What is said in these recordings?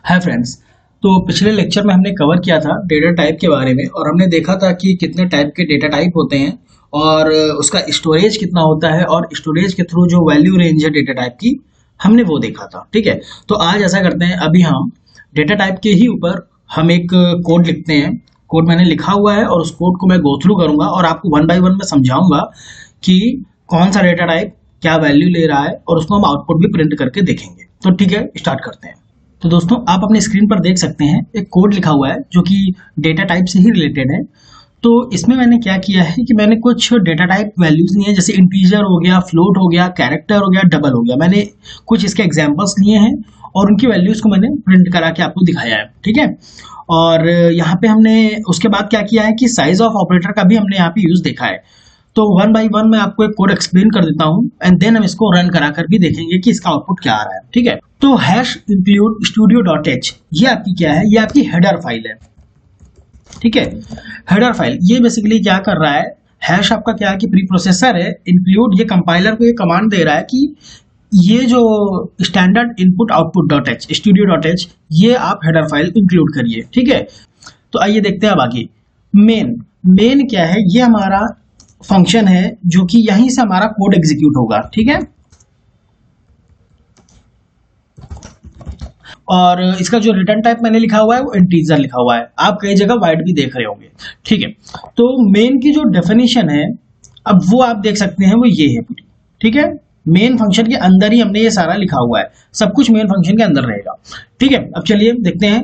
Hi friends. तो पिछले lecture में हमने कवर किया था डेटा टाइप के बारे में और हमने देखा था कि कितने टाइप के डेटा टाइप होते हैं और उसका स्टोरेज कितना होता है और स्टोरेज के थ्रू जो वैल्यू रेंज है डेटा टाइप की हमने वो देखा था। ठीक है, तो आज ऐसा करते हैं, अभी हम डेटा टाइप के ही ऊपर हम एक कोड लिखते हैं। कोड मैंने लिखा हुआ है और उस कोड को मैं गो थ्रू करूंगा और आपको वन बाय वन में समझाऊंगा कि कौन सा डेटा टाइप क्या वैल्यू ले रहा है और उसको हम आउटपुट भी प्रिंट करके देखेंगे। तो ठीक है, स्टार्ट करते हैं। तो दोस्तों आप अपने स्क्रीन पर देख सकते हैं एक कोड लिखा हुआ है जो कि डेटा टाइप से ही रिलेटेड है। तो इसमें मैंने क्या किया है कि मैंने कुछ डेटा टाइप वैल्यूज लिए हैं, जैसे इंटीजर हो गया, फ्लोट हो गया, कैरेक्टर हो गया, डबल हो गया। मैंने कुछ इसके एग्जांपल्स लिए हैं और उनकी वैल्यूज को मैंने प्रिंट करा के आपको दिखाया है। ठीक है, और यहाँ पे हमने उसके बाद क्या किया है कि साइज ऑफ ऑपरेटर का भी हमने यहाँ पे यूज देखा है। तो वन बाय वन मैं आपको एक कोड एक्सप्लेन कर देता हूँ एंड देन हम इसको रन करा कर भी देखेंगे कि इसका आउटपुट क्या आ रहा है। ठीक है, तो hash include studio dot H ये आपकी क्या है, ये आपकी हेडर फाइल है। ठीक है, हेडर फाइल ये बेसिकली क्या कर रहा है, हैश आपका क्या है कि प्री प्रोसेसर है, इंक्लूड ये कंपाइलर को ये कमांड दे रहा है कि ये जो standard input output dot H studio dot H ये आप हेडर फाइल इंक्लूड करिए। ठीक है, तो आइए देखते हैं अब आगे। मेन क्या है, ये हमारा फंक्शन है जो कि यहीं से हमारा कोड एग्जीक्यूट होगा। ठीक है, और इसका जो रिटर्न टाइप मैंने लिखा हुआ है वो इंटीजर लिखा हुआ है, आप कई जगह वाइड भी देख रहे होंगे। ठीक है, तो मेन की जो डेफिनेशन है अब वो आप देख सकते हैं, वो ये है पूरी। ठीक है, मेन फंक्शन के अंदर ही हमने ये सारा लिखा हुआ है, सब कुछ मेन फंक्शन के अंदर रहेगा। ठीक है, अब चलिए देखते हैं।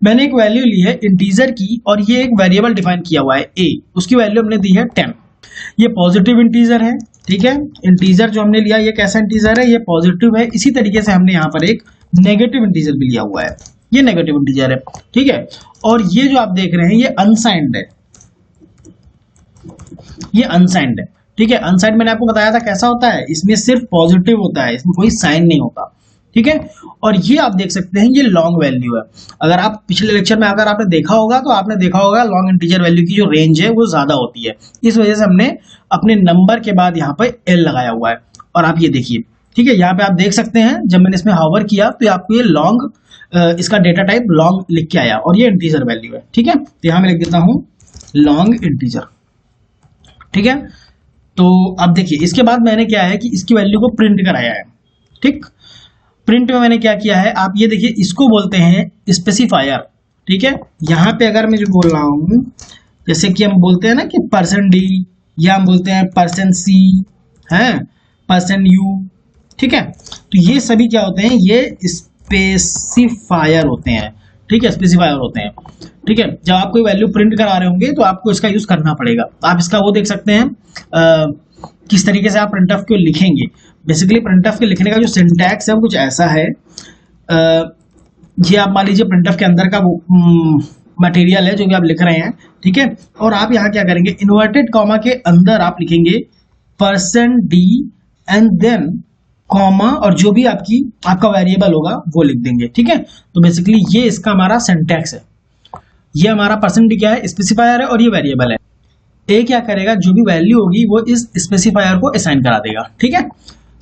मैंने एक वैल्यू ली है इंटीजर की और ये एक वेरिएबल डिफाइन किया हुआ है a, उसकी वैल्यू हमने दी है 10। ये पॉजिटिव इंटीजर है। ठीक है, इंटीजर जो हमने लिया ये कैसा इंटीजर है, ये पॉजिटिव है। इसी तरीके से हमने यहाँ पर एक नेगेटिव इंटीजर भी लिया हुआ है, ये नेगेटिव इंटीजर है। ठीक है, और ये जो आप देख रहे हैं ये अनसाइंड है, ये अनसाइंड है। ठीक है, अनसाइंड मैंने आपको बताया था कैसा होता है, इसमें सिर्फ पॉजिटिव होता है, इसमें कोई साइन नहीं होता। ठीक है, और ये आप देख सकते हैं ये लॉन्ग वैल्यू है। अगर आप पिछले लेक्चर में अगर आपने देखा होगा तो आपने देखा होगा लॉन्ग इंटीजर वैल्यू की जो रेंज है वो ज्यादा होती है, इस वजह से हमने अपने नंबर के बाद यहाँ पे एल लगाया हुआ है। और आप ये देखिए, ठीक है, यहाँ पे आप देख सकते हैं जब मैंने इसमें हावर किया तो आपको ये लॉन्ग इसका डेटा टाइप लॉन्ग लिख के आया और ये इंटीजर वैल्यू है। ठीक है, तो यहाँ मैं लिख देता हूँ लॉन्ग इंटीजर। ठीक है, तो अब देखिए इसके बाद मैंने क्या है कि इसकी वैल्यू को प्रिंट कराया है। ठीक, प्रिंट में मैंने क्या किया है, आप ये देखिए, इसको बोलते हैं स्पेसिफायर। ठीक है, यहाँ पे अगर मैं जो बोल रहा हूँ, जैसे कि हम बोलते हैं ना कि %d या हम बोलते हैं %c है, %u। ठीक है, तो ये सभी क्या होते हैं, ये स्पेसिफायर होते हैं। ठीक है, स्पेसिफायर होते हैं। ठीक है, जब आप कोई वैल्यू प्रिंट करा रहे होंगे तो आपको इसका यूज करना पड़ेगा। आप इसका वो देख सकते हैं किस तरीके से आप प्रिंटफ को लिखेंगे। बेसिकली प्रिंटफ के लिखने का जो सिंटैक्स है वो कुछ ऐसा है, ये आप मान लीजिए प्रिंटफ के अंदर का वो मटेरियल है जो कि आप लिख रहे हैं। ठीक है, और आप यहाँ क्या करेंगे, इन्वर्टेड कॉमा के अंदर आप लिखेंगे %d एंड देन कॉमा और जो भी आपका वेरिएबल होगा वो लिख देंगे। ठीक है, तो बेसिकली ये इसका हमारा सिंटैक्स है। ये हमारा %d क्या है, स्पेसिफायर है, और ये वेरिएबल है। ए क्या करेगा, जो भी वैल्यू होगी वो इस स्पेसिफायर को असाइन करा देगा। ठीक है,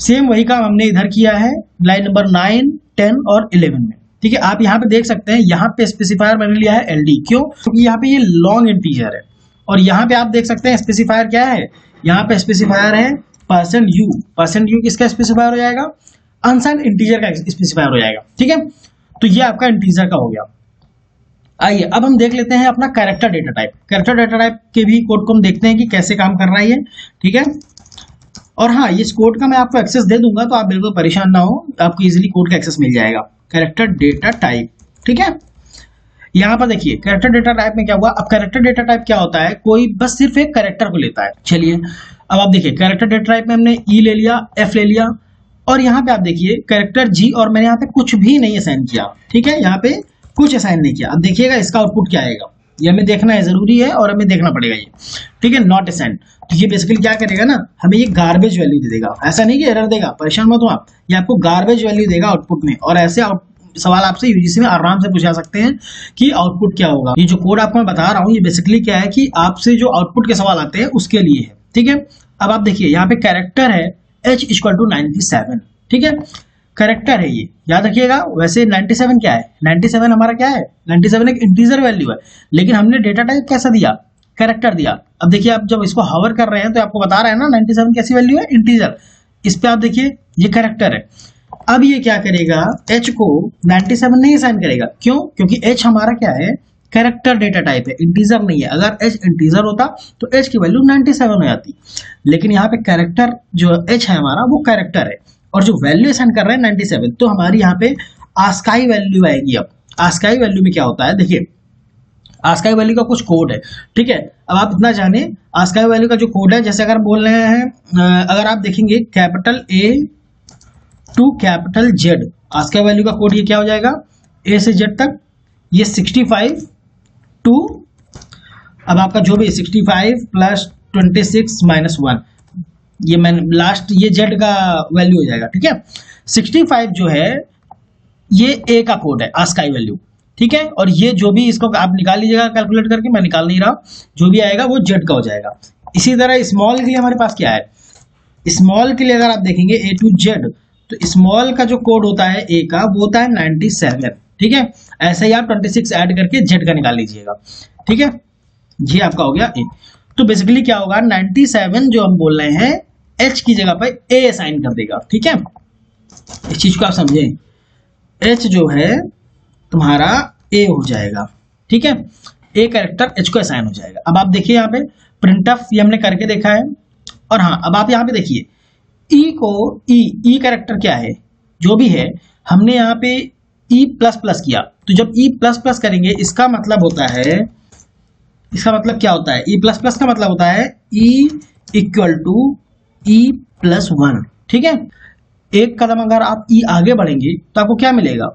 सेम वही काम हमने इधर किया है लाइन नंबर 9, 10 और 11 में। ठीक है, आप यहाँ पे देख सकते हैं, यहाँ पे स्पेसिफायर मैंने लिया है LD, क्यों, क्योंकि यहाँ पे ये लॉन्ग इंटीजर है। और यहाँ पे आप देख सकते हैं स्पेसिफायर क्या है, यहाँ पे स्पेसिफायर है %u किसका स्पेसिफायर हो जाएगा, अनसाइंड इंटीजर का स्पेसिफायर हो जाएगा। ठीक है, तो ये आपका इंटीजर का हो गया। आइए अब हम देख लेते हैं अपना character data type. Character data type के भी कोड को हम देखते हैं कि कैसे काम कर रहा है ये। ठीक है, और हाँ, इस कोड का मैं आपको एक्सेस दे दूंगा तो आप बिल्कुल परेशान ना हो, आपको इजीली कोड का एक्सेस मिल जाएगा। कैरेक्टर डेटा टाइप, ठीक है, यहाँ पर देखिए कैरेक्टर डेटा टाइप में क्या हुआ। अब कैरेक्टर डेटा टाइप क्या होता है, कोई बस सिर्फ एक कैरेक्टर को लेता है। चलिए अब आप देखिए कैरेक्टर डेटा टाइप में हमने ई ले लिया, एफ ले लिया, और यहाँ पे आप देखिए कैरेक्टर जी, और मैंने यहाँ पे कुछ भी नहीं असाइन किया। ठीक है, यहाँ पे कुछ असाइन नहीं किया। अब देखिएगा इसका आउटपुट क्या आएगा, ये हमें देखना है, जरूरी है और हमें देखना पड़ेगा ये। ठीक है, नॉट असाइन, तो ये बेसिकली क्या करेगा ना, हमें ये गार्बेज वैल्यू दे देगा। ऐसा नहीं कि एरर देगा, परेशान मत हो आप, ये आपको गार्बेज वैल्यू देगा आउटपुट में। और ऐसे सवाल आपसे यूजीसी में आराम से पूछा सकते हैं कि आउटपुट क्या होगा। ये जो कोड आपको मैं बता रहा हूँ ये बेसिकली क्या है कि आपसे जो आउटपुट के सवाल आते हैं उसके लिए है। ठीक है, अब आप देखिए यहाँ पे कैरेक्टर है h = 97। ठीक है, कैरेक्टर है ये, याद रखिएगा। वैसे 97 क्या है, 97 हमारा क्या है, 97 एक इंटीजर वैल्यू है, लेकिन हमने डेटा टाइप कैसा दिया, कैरेक्टर दिया। अब देखिए आप जब इसको हवर कर रहे हैं तो आपको बता रहा है ना 97 कैसी वैल्यू है, इंटीजर। इस पे आप देखिए ये कैरेक्टर है। अब ये क्या करेगा, h को 97 नहीं असाइन करेगा, क्यों, क्योंकि h हमारा क्या है, कैरेक्टर डेटा टाइप है, इंटीजर नहीं है। अगर h इंटीजर होता तो h की वैल्यू 97 हो जाती, लेकिन यहाँ पे कैरेक्टर जो h है हमारा वो कैरेक्टर है, और जो वैल्यू असाइन कर रहे हैं 97, तो हमारी यहाँ पे आस्काई वैल्यू आएगी। अब आस्काई वैल्यू में क्या होता है, देखिए आस्काई वैल्यू का कुछ कोड है, ठीक है। अब आप इतना जाने आस्काई वैल्यू का जो कोड है, जैसे अगर बोल रहे हैं, अगर आप देखेंगे capital A to capital Z, ASCII value का कोड ये क्या हो जाएगा, A से Z तक, ये 65 टू, अब आपका जो भी 65 प्लस 26 माइनस 1, ये मैं लास्ट ये Z का वैल्यू हो जाएगा, ठीक है। 65 जो है ये A का कोड है, आस्काई वैल्यू, ठीक है। और ये जो भी इसको आप निकाल लीजिएगा कैलकुलेट करके, मैं निकाल नहीं रहा, जो भी आएगा वो Z का हो जाएगा। इसी तरह स्मॉल के लिए हमारे पास क्या है, स्मॉल के लिए अगर आप देखेंगे A टू Z, तो स्मॉल का जो कोड होता है A का वो होता है 97, ठीक है। ऐसे ही आप 26 ऐड करके Z का निकाल लीजिएगा, ठीक है। ये आपका हो गया A। तो बेसिकली क्या होगा, 97 जो हम बोल रहे हैं H की जगह पर A असाइन कर देगा, ठीक है। इस चीज को आप समझें, H जो है तुम्हारा A हो जाएगा, ठीक है। A कैरेक्टर H को असाइन हो जाएगा। अब आप देखिए यहाँ पे प्रिंटफ ये हमने करके देखा है, और हाँ अब आप यहाँ पे देखिए E को E कैरेक्टर क्या है, जो भी है हमने यहाँ पे E प्लस प्लस किया, तो जब E प्लस प्लस करेंगे इसका मतलब होता है, इसका मतलब क्या होता है, E प्लस प्लस का मतलब होता है E equal to E plus 1, ठीक है। एक कदम अगर आप E आगे बढ़ेंगे तो आपको क्या मिलेगा,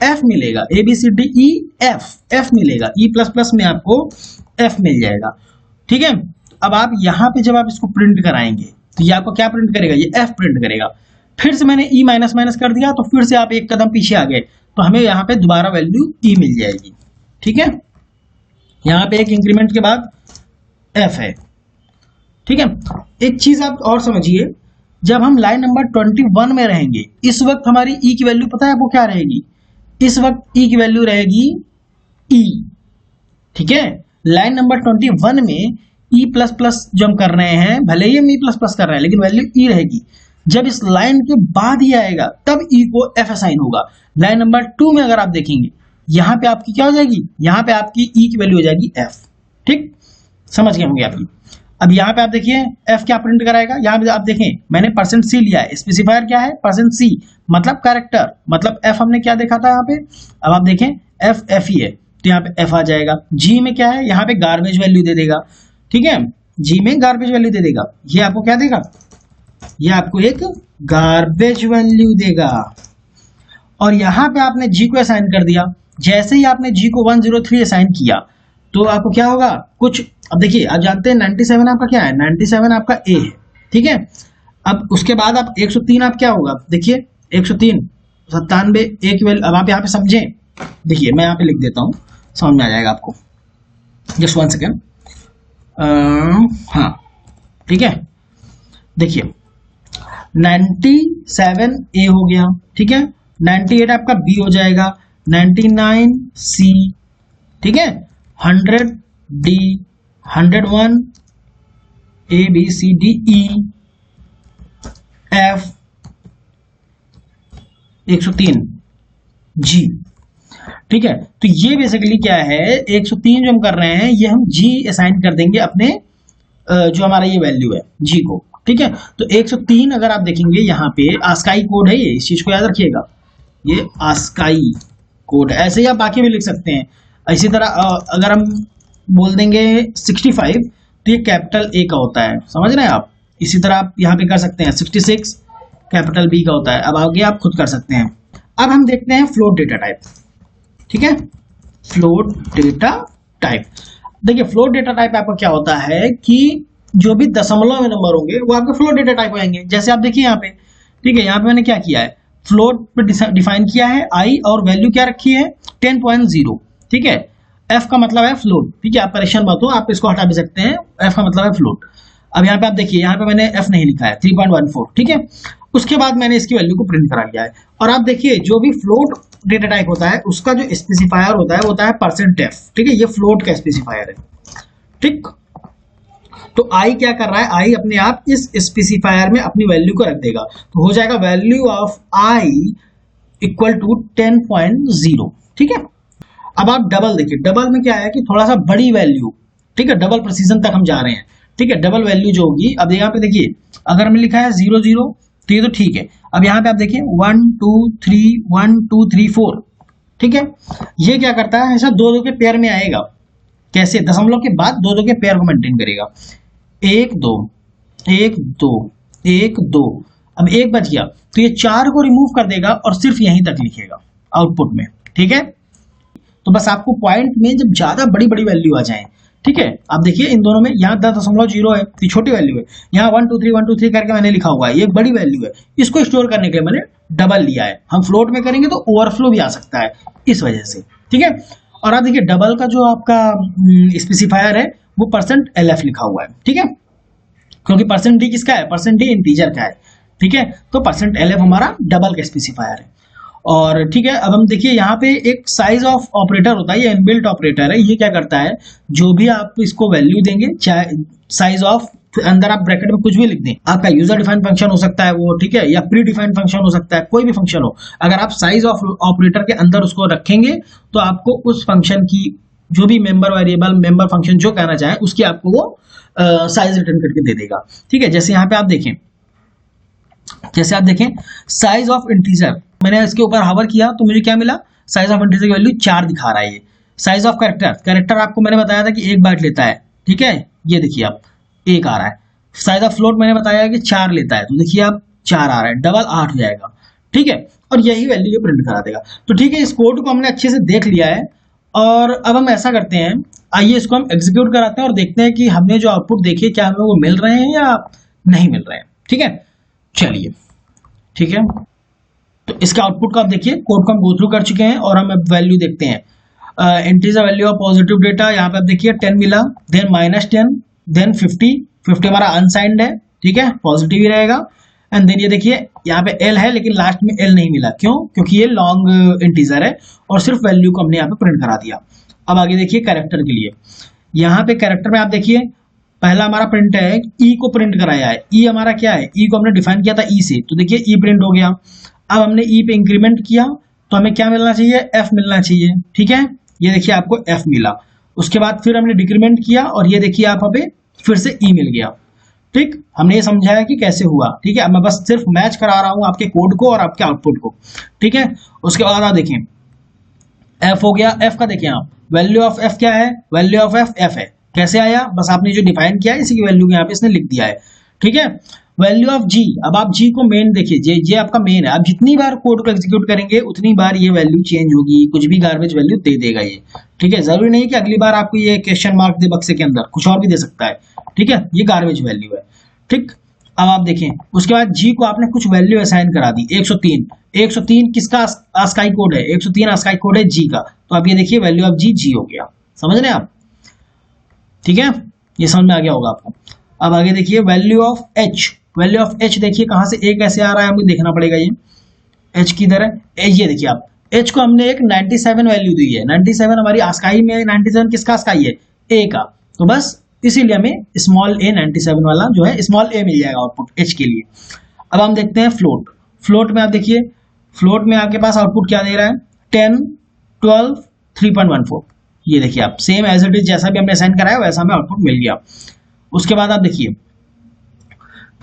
F मिलेगा, ABCDE F मिलेगा, E प्लस प्लस में आपको F मिल जाएगा, ठीक है। अब आप यहाँ पे जब आप इसको प्रिंट कराएंगे तो ये आपको क्या प्रिंट करेगा, ये F प्रिंट करेगा। फिर से मैंने E माइनस माइनस कर दिया, तो फिर से आप एक कदम पीछे आ गए, तो हमें यहाँ पे दोबारा वैल्यू E मिल जाएगी, ठीक है। यहाँ पे एक इंक्रीमेंट के बाद F है, ठीक है। एक चीज आप और समझिए, जब हम लाइन नंबर 21 में रहेंगे, इस वक्त हमारी E की वैल्यू पता है वो क्या रहेगी, इस वक्त E की वैल्यू रहेगी E, ठीक है। लाइन नंबर 21 में E प्लस प्लस जो हम कर रहे हैं, भले ही हम E प्लस प्लस कर रहे हैं, लेकिन वैल्यू E रहेगी। जब इस लाइन के बाद ही आएगा तब E को F असाइन होगा। लाइन नंबर 2 में अगर आप देखेंगे, यहाँ पे आपकी क्या हो जाएगी, यहाँ पे आपकी E की वैल्यू हो जाएगी F, ठीक, समझ गए होंगे आपकी। अब यहाँ पे आप देखिए F क्या प्रिंट कराएगा, यहाँ पे आप देखें मैंने %C लिया है, स्पेसिफायर क्या है %C, मतलब कैरेक्टर, मतलब F हमने क्या देखा था यहाँ पे, अब आप देखें F ही है, तो यहाँ पे F आ जाएगा। G में क्या है, यहाँ पे गार्बेज वैल्यू दे देगा, ठीक है, G में गार्बेज वैल्यू दे देगा, ये आपको क्या देगा, ये आपको एक गार्बेज वैल्यू देगा। और यहाँ पे आपने G को असाइन कर दिया, जैसे ही आपने G को 103 असाइन किया तो आपको क्या होगा कुछ, अब देखिए आप जानते हैं 97 आपका क्या है, 97 आपका A है, ठीक है। अब उसके बाद आप 103 आप क्या होगा, देखिए 103 97 A की वैल्यू। अब आप यहाँ पे समझें, देखिए मैं यहाँ पे लिख देता हूँ, समझ में आ जाएगा आपको, जस्ट 1 सेकेंड। हाँ ठीक है, देखिए 97 A हो गया, ठीक है, 98 आपका B हो जाएगा, 99 C, ठीक है, 100 D, 101 A B C D E F, 103 G, ठीक है। तो ये बेसिकली क्या है, 103 जो हम कर रहे हैं ये हम G असाइन कर देंगे अपने जो हमारा ये वैल्यू है G को, ठीक है। तो 103 अगर आप देखेंगे यहाँ पे आस्काई कोड है ये, इस चीज को याद रखिएगा, ये आस्काई कोड है। ऐसे ही आप बाकी भी लिख सकते हैं। इसी तरह अगर हम बोल देंगे 65 तो ये कैपिटल A का होता है, समझ रहे हैं आप। इसी तरह आप यहाँ पे कर सकते हैं 66 कैपिटल B का होता है। अब आगे आप खुद कर सकते हैं। अब हम देखते हैं फ्लोट डेटा टाइप, ठीक है, फ्लोट डेटा टाइप। देखिए फ्लोट डेटा टाइप आपका क्या होता है कि जो भी दशमलव में नंबर होंगे वो आपके फ्लोट डेटा टाइप आएंगे। जैसे आप देखिए यहाँ पे, ठीक है, यहाँ पे मैंने क्या किया है, फ्लोट पे डिफाइन किया है I और वैल्यू क्या रखी है 10.0, ठीक है। F का मतलब है फ्लोट, ठीक है, आप परेशान मत हो, आप इसको हटा भी सकते हैं, F का मतलब है फ्लोट। अब यहाँ पे आप देखिए, यहाँ पे मैंने F नहीं लिखा है 3.14, ठीक है। उसके बाद मैंने इसकी वैल्यू को प्रिंट करा लिया है। और आप देखिए जो भी फ्लोट डेटा टाइप होता है उसका जो स्पेसिफायर होता है वो होता है %f, ठीक है, ये फ्लोट का स्पेसिफायर है, ठीक। तो आई क्या कर रहा है, आई अपने आप इस स्पेसिफायर में अपनी वैल्यू को रख देगा, तो हो जाएगा value of i equal to 10.0, ठीक है। अब आप डबल देखिए, डबल में क्या है कि थोड़ा सा बड़ी वैल्यू, ठीक है, डबल प्रिसीजन तक हम जा रहे हैं, ठीक है। डबल वैल्यू जो होगी, अब यहाँ पे देखिए अगर हमने लिखा है 00 तो ये तो ठीक है। अब यहाँ पे आप देखिए 1 2 3 1 2 3 4, ठीक है। ये क्या करता है, ऐसा दो दो के पेयर में आएगा, कैसे, दशमलव के बाद दो दो के पेयर को मेंटेन करेगा, 1 2 1 2 1 2। अब एक बच गया तो ये 4 को रिमूव कर देगा और सिर्फ यहीं तक लिखेगा आउटपुट में, ठीक है। तो बस आपको पॉइंट में जब ज्यादा बड़ी बड़ी वैल्यू आ जाए, ठीक है, आप देखिए इन दोनों में यहाँ 10.0 है, ये छोटी वैल्यू है, यहाँ 1 2 3 1 2 3 करके मैंने लिखा हुआ है, ये एक बड़ी वैल्यू है, इसको स्टोर करने के लिए मैंने डबल लिया है। हम फ्लोट में करेंगे तो ओवरफ्लो भी आ सकता है इस वजह से, ठीक है। और आप देखिए डबल का जो आपका स्पेसिफायर है वो %lf लिखा हुआ है, ठीक है, क्योंकि %d किसका है, %d इंटीजर का है, ठीक है। तो %lf हमारा डबल का स्पेसिफायर है। और ठीक है, अब हम देखिए यहाँ पे एक साइज ऑफ ऑपरेटर होता है, ये इनबिल्ट ऑपरेटर है, ये क्या करता है, जो भी आप इसको वैल्यू देंगे, चाहे साइज ऑफ अंदर आप ब्रैकेट में कुछ भी लिख दें, आपका यूजर डिफाइंड फंक्शन हो सकता है वो, ठीक है, या प्री डिफाइंड फंक्शन हो सकता है, कोई भी फंक्शन हो, अगर आप साइज ऑफ ऑपरेटर के अंदर उसको रखेंगे तो आपको उस फंक्शन की जो भी मेंबर वेरिएबल, मेंबर फंक्शन जो कहना चाहे उसकी आपको वो साइज रिटर्न करके दे देगा, ठीक है। जैसे यहाँ पे आप देखें, जैसे आप देखें साइज ऑफ इंटीजर, मैंने इसके ऊपर हावर किया तो मुझे क्या मिला, साइज ऑफ इंटीजर की वैल्यू 4 दिखा रहा है ये। साइज ऑफ कैरेक्टर, कैरेक्टर आपको मैंने बताया था कि 1 बाइट लेता है, ठीक है, ये देखिए आप 1 आ रहा है। साइज ऑफ फ्लोट मैंने बताया कि 4 लेता है, तो देखिए आप 4 आ रहा है, डबल 8 हो जाएगा, ठीक है। और यही वैल्यू ये प्रिंट करा देगा। तो ठीक है, इस कोड को हमने अच्छे से देख लिया है और अब हम ऐसा करते हैं, आइए इसको हम एग्जीक्यूट कराते हैं और देखते हैं कि हमने जो आउटपुट देखे क्या हमें वो मिल रहे हैं या नहीं मिल रहे हैं, ठीक है। चलिए, ठीक है, तो इसका आउटपुट को आप देखिए, कोड को हम गो थ्रू कर चुके हैं और हम अब वैल्यू देखते हैं। Integer value of positive data, यहाँ पे आप देखिए 10 मिला, देन -10, देन 50 हमारा अनसाइंड है, ठीक है, पॉजिटिव ही रहेगा। एंड देन ये देखिए यहाँ पे एल है लेकिन लास्ट में एल नहीं मिला, क्यों, क्योंकि ये लॉन्ग इंटीजर है और सिर्फ वैल्यू को हमने यहाँ पे प्रिंट करा दिया। अब आगे देखिए कैरेक्टर के लिए, यहाँ पे कैरेक्टर में आप देखिए पहला हमारा प्रिंट है, ई को प्रिंट कराया है। ई हमारा क्या है, ई को हमने डिफाइन किया था ई से, तो देखिए ई प्रिंट हो गया। अब हमने ई पे इंक्रीमेंट किया तो हमें क्या मिलना चाहिए, एफ मिलना चाहिए, ठीक है, ये देखिए आपको एफ मिला। उसके बाद फिर हमने डिक्रीमेंट किया और ये देखिए आप पे फिर से ई मिल गया, ठीक। हमने ये समझाया कि कैसे हुआ, ठीक है। अब मैं बस सिर्फ मैच करा रहा हूं आपके कोड को और आपके आउटपुट को, ठीक है। उसके बाद आप देखें एफ हो गया, एफ का देखें आप, वैल्यू ऑफ एफ क्या है, वैल्यू ऑफ एफ एफ है, कैसे आया, बस आपने जो डिफाइन किया है इसी की वैल्यू यहाँ पे इसने लिख दिया है, ठीक है। वैल्यू ऑफ जी, अब आप जी को मेन देखिए, जे आपका मेन है, आप जितनी बार कोड को एग्जीक्यूट करेंगे उतनी बार ये वैल्यू चेंज होगी, कुछ भी गार्बेज वैल्यू दे देगा ये, ठीक है। जरूरी नहीं कि अगली बार आपको ये क्वेश्चन मार्क दे बक्से के अंदर, कुछ और भी दे सकता है, ठीक है, ये गार्बेज वैल्यू है, ठीक। अब आप देखें उसके बाद जी को आपने कुछ वैल्यू असाइन करा दी, 103 किसका आस्काई कोड है, 103 आस्काई कोड है जी का, तो आप ये देखिए वैल्यू ऑफ जी हो गया, समझ रहे हैं आप, ठीक है, ये समझ में आ गया होगा आपको। अब आगे देखिए value of H, value of H देखिए कहां से ए कैसे आ रहा है हमें देखना पड़ेगा, ये एच किधर है, ये देखिए आप एच को हमने एक 97 वैल्यू दी है, 97 हमारी आस्काई में, 97 किसका आस्काई है, ए का, तो बस इसीलिए हमें स्मॉल ए 97 वाला जो है स्मॉल ए मिल जाएगा आउटपुट एच के लिए। अब हम देखते हैं फ्लोट, फ्लोट में आप देखिए, फ्लोट में आपके पास आउटपुट क्या दे रहा है, 10 12 3.14, ये देखिए आप सेम एज इट इज जैसा भी हमने असाइन कराया वैसा हमें आउटपुट मिल गया। उसके बाद आप देखिए,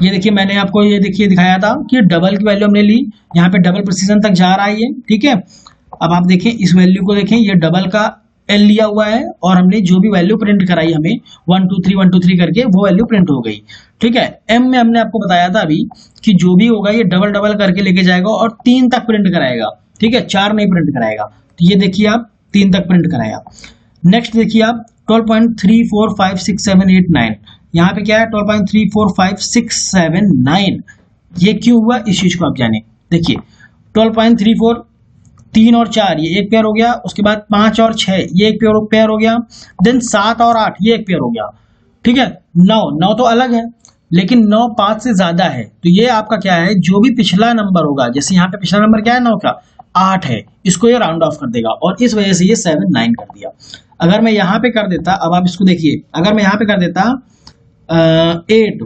ये देखिए मैंने आपको ये देखिए दिखाया था कि डबल की वैल्यू हमने ली, यहाँ पे डबल प्रिसीजन तक जा रहा है ये, ठीक है। अब आप देखें इस वैल्यू को देखें, ये डबल का एल लिया हुआ है और हमने जो भी वैल्यू प्रिंट कराई हमें 1 2 3 करके वो वैल्यू प्रिंट हो गई, ठीक है। एम में हमने आपको बताया था अभी कि जो भी होगा ये डबल डबल करके लेके जाएगा और 3 तक प्रिंट कराएगा, ठीक है, 4 नहीं प्रिंट कराएगा, तो ये देखिए आप 3 तक प्रिंट कराया। नेक्स्ट देखिए आप 12.345678 यहाँ पे क्या है 12.345679, ये क्यों हुआ इस चीज को आप जाने। देखिए 12.34 3 और 4 ये एक पेयर हो गया, उसके बाद 5 और 6 ये एक पेयर हो गया, देन 7 और 8 ये एक पेयर हो गया, ठीक है। 9 तो अलग है, लेकिन 9 5 से ज्यादा है तो ये आपका क्या है, जो भी पिछला नंबर होगा, जैसे यहाँ पे पिछला नंबर क्या है 9 का 8 है, इसको ये राउंड ऑफ कर देगा और इस वजह से ये 7 9 कर दिया। अगर मैं यहाँ पे कर देता, अब आप इसको देखिए, अगर मैं यहाँ पे कर देता 8,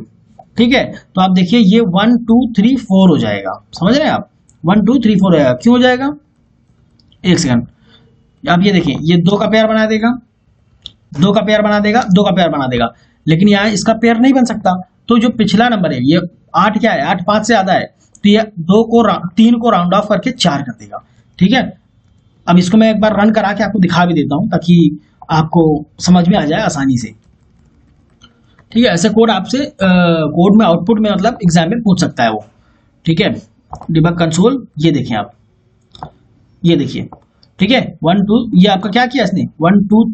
ठीक है, तो आप देखिए ये 1 2 3 4 हो जाएगा, समझ रहे हैं आप, 1 2 3 4 हो जाएगा। क्यों हो जाएगा, एक सेकंड, आप ये देखिए, ये 2 का पेयर बना देगा, 2 का पेयर बना देगा, 2 का पेयर बना देगा, लेकिन यहाँ इसका पेयर नहीं बन सकता। तो जो पिछला नंबर है ये 8 क्या है, 8 5 से ज्यादा है, तो ये 3 को राउंड ऑफ करके 4 कर देगा, ठीक है। अब इसको मैं एक बार रन करा के आपको दिखा भी देता हूं ताकि आपको समझ में आ जाए आसानी से, ठीक है। ऐसे कोड आपसे कोड में आउटपुट में मतलब एग्जाम में पूछ सकता है वो, ठीक है। डिबग कंसोल, ये देखें आप, ये देखिए, ठीक है, 1 2, ये आपका क्या किया इसने, 1 2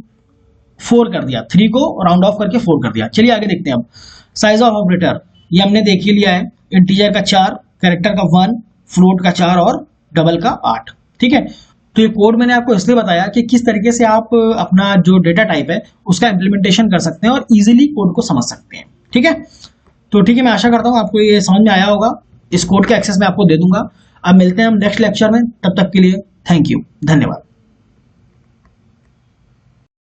4 कर दिया, 3 को राउंड ऑफ करके 4 कर दिया। चलिए आगे देखते हैं अब। साइज ऑफ ऑपरेटर ये हमने देख ही लिया है, इंटीजर का 4, कैरेक्टर का 1, फ्लोट का 4 और डबल का 8, ठीक है। तो ये कोड मैंने आपको इसलिए बताया कि किस तरीके से आप अपना जो डेटा टाइप है उसका इंप्लीमेंटेशन कर सकते हैं और इजीली कोड को समझ सकते हैं, ठीक है। तो ठीक है, मैं आशा करता हूँ आपको ये समझ में आया होगा। इस कोड का एक्सेस मैं आपको दे दूंगा। अब मिलते हैं हम नेक्स्ट लेक्चर में, तब तक के लिए थैंक यू, धन्यवाद।